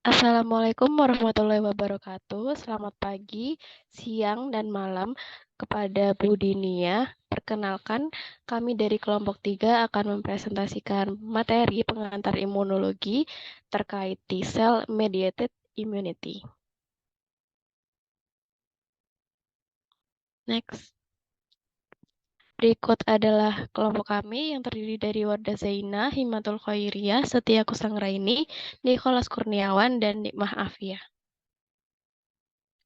Assalamualaikum warahmatullahi wabarakatuh. Selamat pagi, siang, dan malam kepada Bu Dinia. Perkenalkan, kami dari kelompok 3 akan mempresentasikan materi pengantar imunologi terkait T-cell mediated immunity. Next. Berikut adalah kelompok kami yang terdiri dari Wardah Zaina, Himatul Khairiyah, Setia Kusanggraini, Nicholas Kurniawan, dan Nikmah Afia.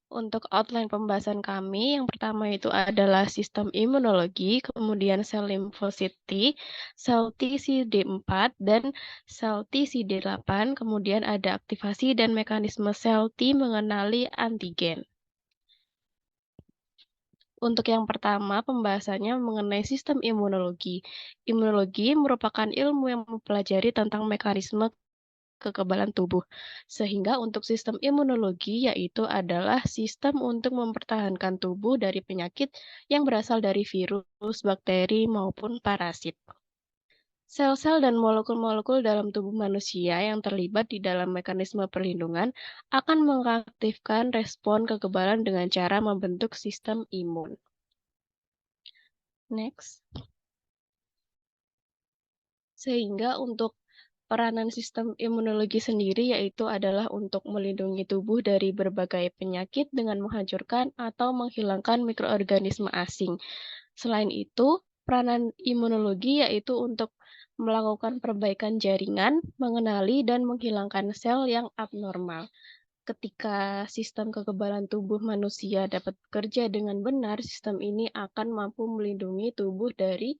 Untuk outline pembahasan kami, yang pertama itu adalah sistem imunologi, kemudian sel limfosit T, sel T CD4, dan sel T CD8, kemudian ada aktivasi dan mekanisme sel T mengenali antigen. Untuk yang pertama, pembahasannya mengenai sistem imunologi. Imunologi merupakan ilmu yang mempelajari tentang mekanisme kekebalan tubuh. Sehingga untuk sistem imunologi yaitu adalah sistem untuk mempertahankan tubuh dari penyakit yang berasal dari virus, bakteri, maupun parasit. Sel-sel dan molekul-molekul dalam tubuh manusia yang terlibat di dalam mekanisme perlindungan akan mengaktifkan respon kekebalan dengan cara membentuk sistem imun. Next. Sehingga untuk peranan sistem imunologi sendiri yaitu adalah untuk melindungi tubuh dari berbagai penyakit dengan menghancurkan atau menghilangkan mikroorganisme asing. Selain itu, peranan imunologi yaitu untuk melakukan perbaikan jaringan, mengenali dan menghilangkan sel yang abnormal. Ketika sistem kekebalan tubuh manusia dapat bekerja dengan benar, sistem ini akan mampu melindungi tubuh dari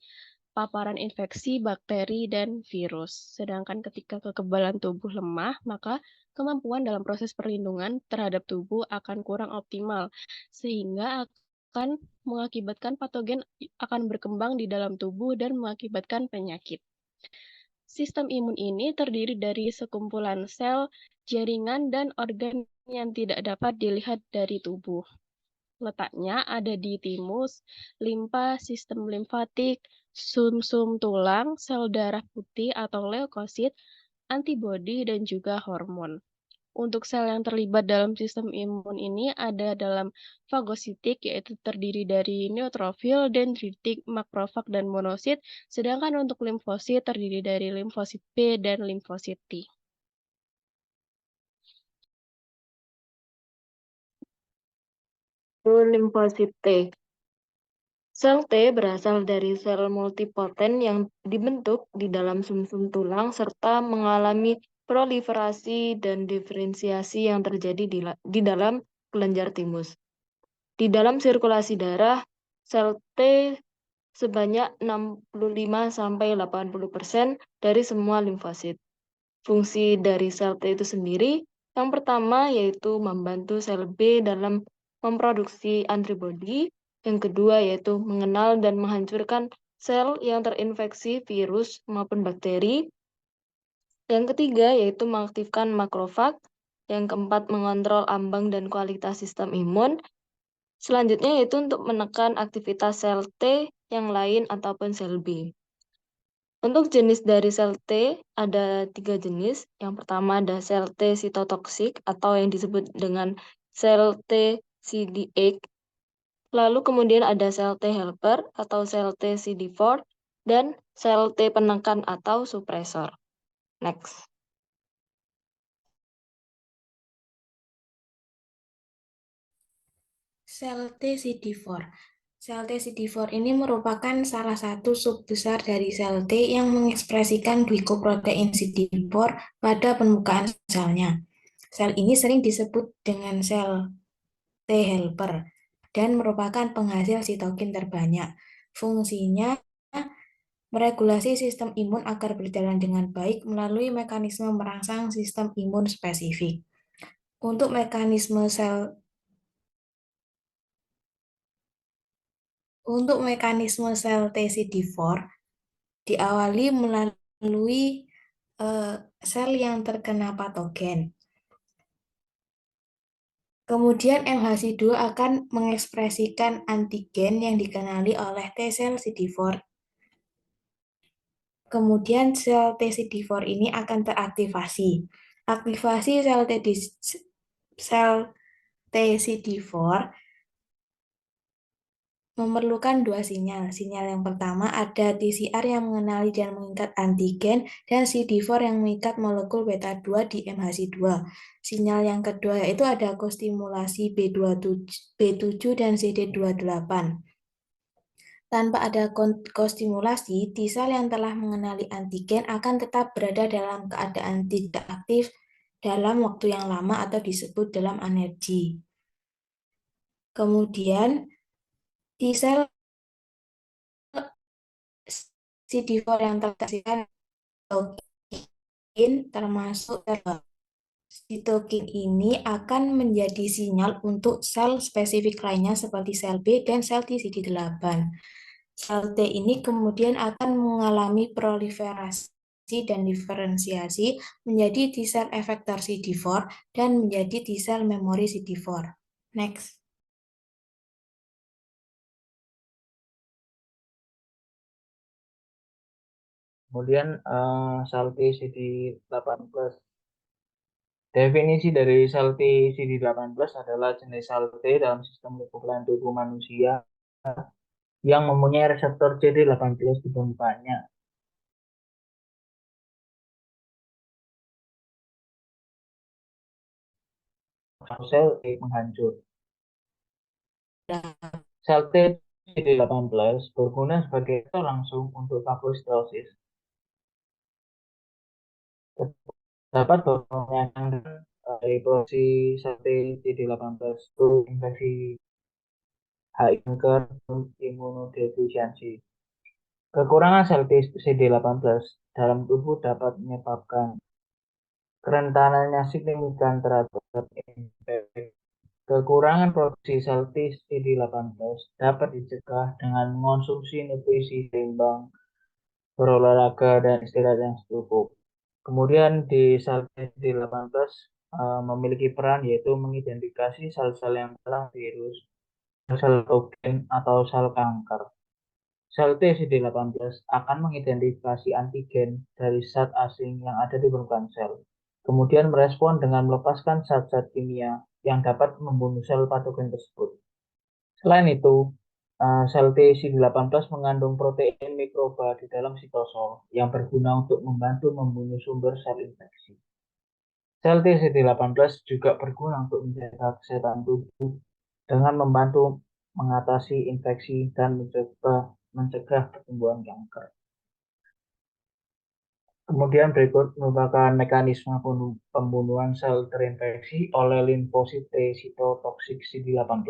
paparan infeksi, bakteri, dan virus. Sedangkan ketika kekebalan tubuh lemah, maka kemampuan dalam proses perlindungan terhadap tubuh akan kurang optimal, sehingga akan mengakibatkan patogen akan berkembang di dalam tubuh dan mengakibatkan penyakit. Sistem imun ini terdiri dari sekumpulan sel, jaringan, dan organ yang tidak dapat dilihat dari tubuh. Letaknya ada di timus, limpa, sistem limfatik, sumsum tulang, sel darah putih atau leukosit, antibodi, dan juga hormon. Untuk sel yang terlibat dalam sistem imun ini ada dalam fagositik, yaitu terdiri dari neutrofil, dendritik, makrofag, dan monosit, sedangkan untuk limfosit terdiri dari limfosit B dan limfosit T. Limfosit T. Sel T berasal dari sel multipoten yang dibentuk di dalam sumsum tulang serta mengalami proliferasi dan diferensiasi yang terjadi di dalam kelenjar timus. Di dalam sirkulasi darah, sel T sebanyak 65-80% dari semua limfosit. Fungsi dari sel T itu sendiri, yang pertama yaitu membantu sel B dalam memproduksi antibodi, yang kedua yaitu mengenal dan menghancurkan sel yang terinfeksi virus maupun bakteri, yang ketiga yaitu mengaktifkan makrofag, yang keempat mengontrol ambang dan kualitas sistem imun, selanjutnya yaitu untuk menekan aktivitas sel T yang lain ataupun sel B. Untuk jenis dari sel T ada 3 jenis. Yang pertama ada sel T sitotoksik atau yang disebut dengan sel T CD8. Lalu kemudian ada sel T helper atau sel T CD4 dan sel T penekan atau supresor. Next. Sel T CD4. Sel T CD4 ini merupakan salah satu subbesar dari sel T yang mengekspresikan glikoprotein CD4 pada permukaan selnya. Sel ini sering disebut dengan sel T helper dan merupakan penghasil sitokin terbanyak. Fungsinya meregulasi sistem imun agar berjalan dengan baik melalui mekanisme merangsang sistem imun spesifik. Untuk mekanisme sel TCD4 diawali melalui sel yang terkena patogen. Kemudian MHC2 akan mengekspresikan antigen yang dikenali oleh T-sel CD4. Kemudian sel TCD4 ini akan teraktivasi. Aktivasi sel TCD4 memerlukan dua sinyal. Sinyal yang pertama ada TCR yang mengenali dan mengikat antigen dan CD4 yang mengikat molekul beta 2 di MHC2. Sinyal yang kedua yaitu ada kostimulasi B7 dan CD28. Tanpa ada kostimulasi, T-sel yang telah mengenali antigen akan tetap berada dalam keadaan tidak aktif dalam waktu yang lama atau disebut dalam anergi. Kemudian, T-sel CD4 yang terkasihkan sitokin termasuk sitokin ini akan menjadi sinyal untuk sel spesifik lainnya seperti sel B dan sel TCD8. Sel T ini kemudian akan mengalami proliferasi dan diferensiasi menjadi T-sel efektor CD4 dan menjadi T-sel memori CD4. Next. Kemudian sel TCD8+. Definisi dari sel TCD8+ adalah jenis sel T dalam sistem leukoplankton tubuh manusia yang mempunyai reseptor CD8+ di permukaannya. Sel T menghancur. Sel T CD8+ berguna sebagai faktor langsung untuk fagositosis. Dapat mengurangi produksi sel T CD8+ itu infeksi HIV kanker imunodefisiensi. Kekurangan sel T CD8+ dalam tubuh dapat menyebabkan kerentanannya signifikan terhadap infeksi. Kekurangan produksi sel T CD8+ dapat dicegah dengan mengonsumsi nutrisi seimbang, berolahraga, dan istirahat yang cukup. Kemudian di sel T CD8+ memiliki peran yaitu mengidentifikasi sel-sel yang telah virus, sel patogen, atau sel kanker. Sel T CD8+ akan mengidentifikasi antigen dari zat asing yang ada di permukaan sel, kemudian merespon dengan melepaskan zat-zat kimia yang dapat membunuh sel patogen tersebut. Selain itu, sel T CD8+ mengandung protein mikroba di dalam sitosol yang berguna untuk membantu membunuh sumber sel infeksi. Sel T CD8+ juga berguna untuk menjaga kesehatan tubuh dengan membantu mengatasi infeksi dan mencegah pertumbuhan kanker. Kemudian berikut merupakan mekanisme pembunuhan sel terinfeksi oleh limfosit T sitotoksik CD8+.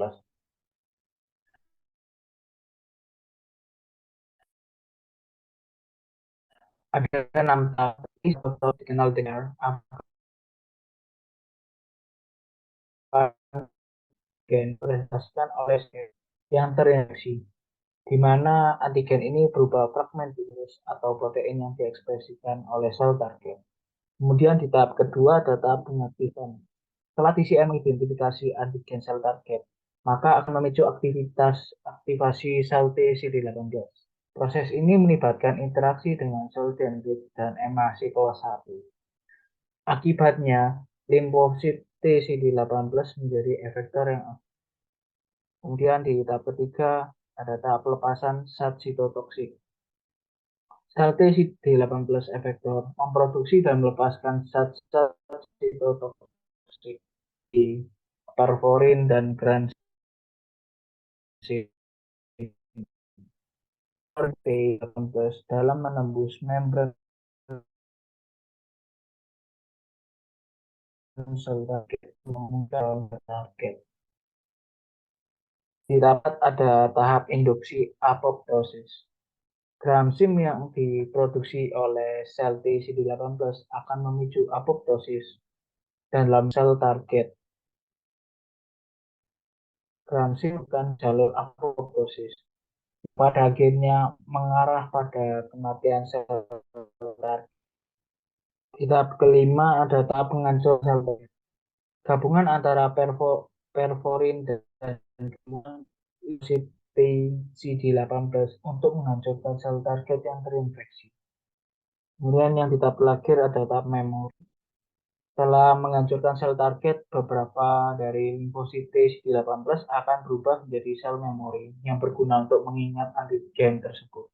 Ada 6 tahap atau dikenal dengan antigen presentasikan oleh sel yang terinfeksi, di mana antigen ini berupa fragmen virus atau protein yang diekspresikan oleh sel target. Kemudian di tahap kedua ada tahap pengaktifan. Setelah TCM mengidentifikasi antigen sel target, maka akan memicu aktivasi sel T CD8+. Proses ini melibatkan interaksi dengan sel dendrit dan MHC kelas 1. Akibatnya, limfosit T CD8+ menjadi efektor yang aktif. Kemudian di tahap ketiga ada tahap pelepasan zat sitotoksik. Sel T CD8+ efektor memproduksi dan melepaskan zat-zat sitotoksik di perforin dan granulin T18 dalam menembus membran sel target mengungkap target. Didapat ada tahap induksi apoptosis. Gramsim yang diproduksi oleh sel T CD8+ akan memicu apoptosis dalam sel target. Gramsim bukan jalur apoptosis. Pada akhirnya mengarah pada kematian sel target. Di tahap kelima ada tahap penghancuran sel target. Gabungan antara perforin dan CD8+ untuk menghancurkan sel target yang terinfeksi. Kemudian yang di tahap terakhir ada tahap memori. Setelah menghancurkan sel target, beberapa dari limfosit CD18 akan berubah menjadi sel memori yang berguna untuk mengingat antigen tersebut.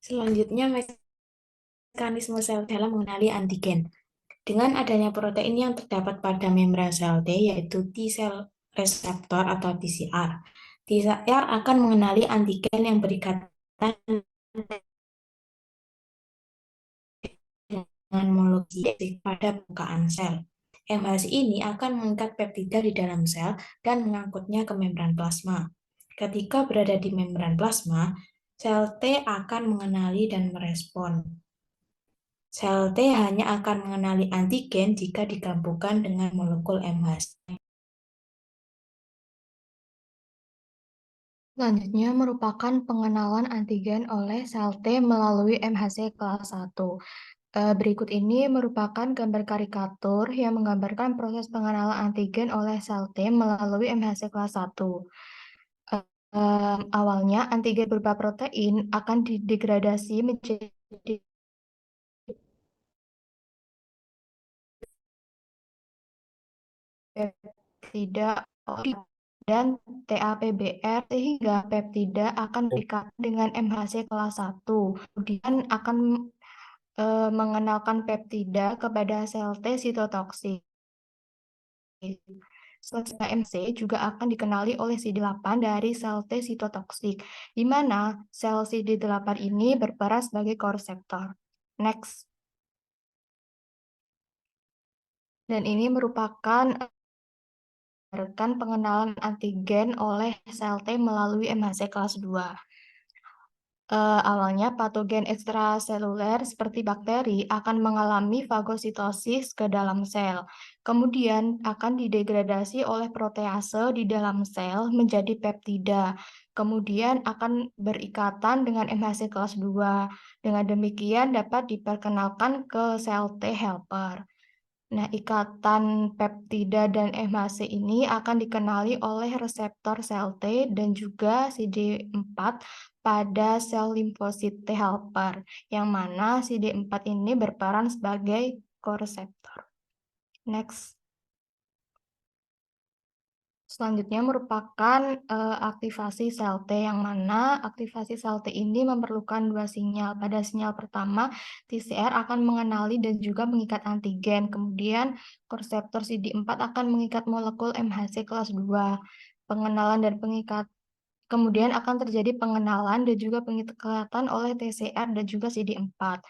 Selanjutnya, mekanisme sel dalam mengenali antigen. Dengan adanya protein yang terdapat pada membran sel T, yaitu T-cell reseptor atau TCR. TCR akan mengenali antigen yang berikatan dengan molekul pada permukaan sel. MHC ini akan mengikat peptida di dalam sel dan mengangkutnya ke membran plasma. Ketika berada di membran plasma, sel T akan mengenali dan merespon. Sel T hanya akan mengenali antigen jika digabungkan dengan molekul MHC. Selanjutnya merupakan pengenalan antigen oleh sel T melalui MHC kelas 1. Berikut ini merupakan gambar karikatur yang menggambarkan proses pengenalan antigen oleh sel T melalui MHC kelas 1. Awalnya antigen berupa protein akan didegradasi menjadi peptida dan TAPBR sehingga peptida akan diikat dengan MHC kelas 1. Kemudian akan mengenalkan peptida kepada sel T sitotoksik. Selanjutnya MC juga akan dikenali oleh CD8 dari sel T sitotoksik, di mana sel CD8 ini berperan sebagai koreseptor. Next. Dan ini merupakan pengenalan antigen oleh sel T melalui MHC kelas 2. Awalnya patogen ekstraseluler seperti bakteri akan mengalami fagositosis ke dalam sel. Kemudian akan didegradasi oleh protease di dalam sel menjadi peptida. Kemudian akan berikatan dengan MHC kelas 2. Dengan demikian dapat diperkenalkan ke sel T helper. Nah, ikatan peptida dan MHC ini akan dikenali oleh reseptor sel T dan juga CD4 pada sel limfosit T helper, yang mana CD4 ini berperan sebagai koreseptor. Next. Selanjutnya merupakan aktivasi sel T, yang mana aktivasi sel T ini memerlukan dua sinyal. Pada sinyal pertama, TCR akan mengenali dan juga mengikat antigen. Kemudian koreseptor CD4 akan mengikat molekul MHC kelas 2. Pengenalan dan pengikat Kemudian akan terjadi pengenalan dan juga pengikatan oleh TCR dan juga CD4.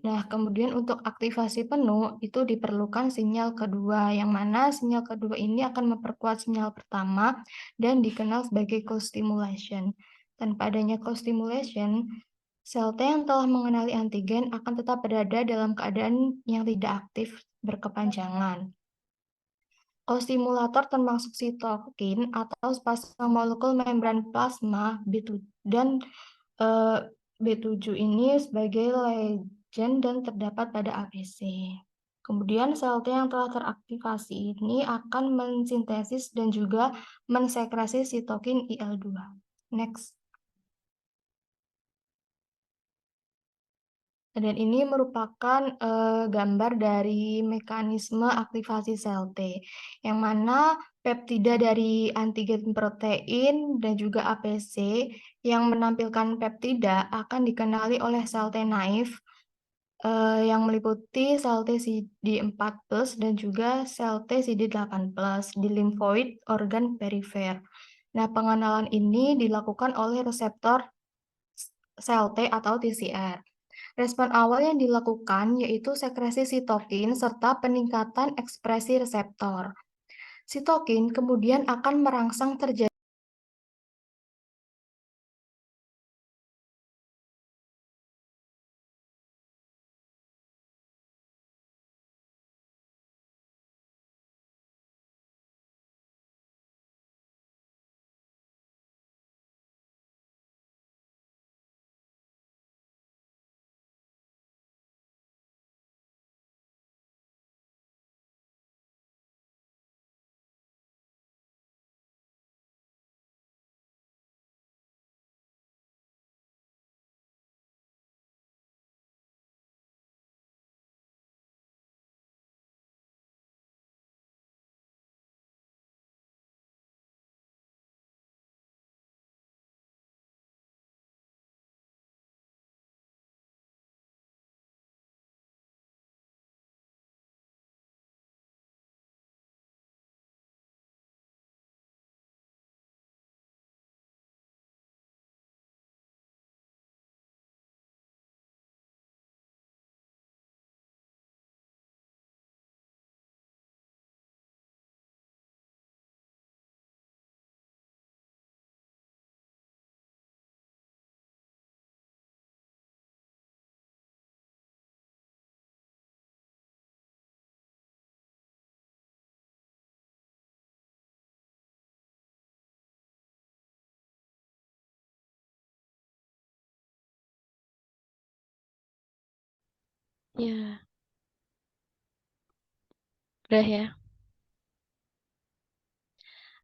Nah, kemudian untuk aktivasi penuh itu diperlukan sinyal kedua, yang mana sinyal kedua ini akan memperkuat sinyal pertama dan dikenal sebagai co-stimulation. Tanpa adanya co-stimulation, sel T yang telah mengenali antigen akan tetap berada dalam keadaan yang tidak aktif berkepanjangan. Co-stimulator termasuk sitokin atau sepasang molekul membran plasma B7 dan B7 ini sebagai legend dan terdapat pada ABC. Kemudian sel T yang telah teraktivasi ini akan mensintesis dan juga mensekresi sitokin IL-2. Next. Dan ini merupakan gambar dari mekanisme aktivasi sel T, yang mana peptida dari antigen protein dan juga APC yang menampilkan peptida akan dikenali oleh sel T naif yang meliputi sel T CD4+ dan juga sel T CD8+ di limfoid organ perifer. Nah, pengenalan ini dilakukan oleh reseptor sel T atau TCR. Respon awal yang dilakukan yaitu sekresi sitokin serta peningkatan ekspresi reseptor. Sitokin kemudian akan merangsang terjadi Ya. Udah ya.